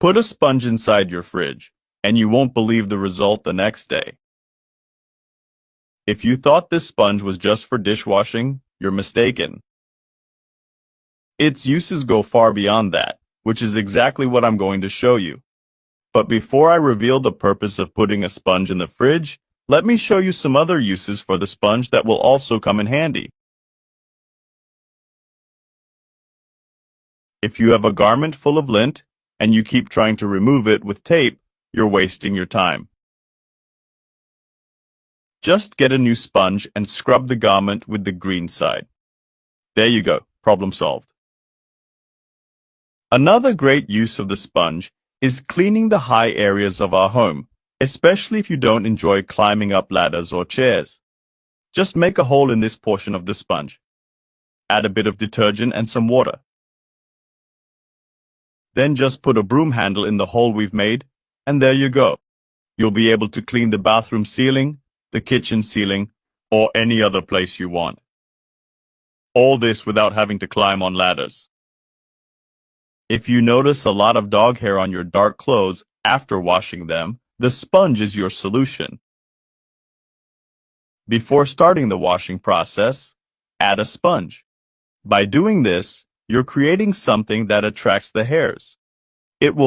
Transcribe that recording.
Put a sponge inside your fridge, and you won't believe the result the next day. If you thought this sponge was just for dishwashing, you're mistaken. Its uses go far beyond that, which is exactly what I'm going to show you. But before I reveal the purpose of putting a sponge in the fridge, let me show you some other uses for the sponge that will also come in handy. If you have a garment full of lint, and you keep trying to remove it with tape, you're wasting your time. Just get a new sponge and scrub the garment with the green side. There you go, problem solved. Another great use of the sponge is cleaning the high areas of our home, especially if you don't enjoy climbing up ladders or chairs. Just make a hole in this portion of the sponge. Add a bit of detergent and some water. Then just put a broom handle in the hole we've made, and there you go. You'll be able to clean the bathroom ceiling, the kitchen ceiling, or any other place you want. All this without having to climb on ladders. If you notice a lot of dog hair on your dark clothes after washing them, the sponge is your solution. Before starting the washing process, add a sponge. By doing this, you're creating something that attracts the hairs. It will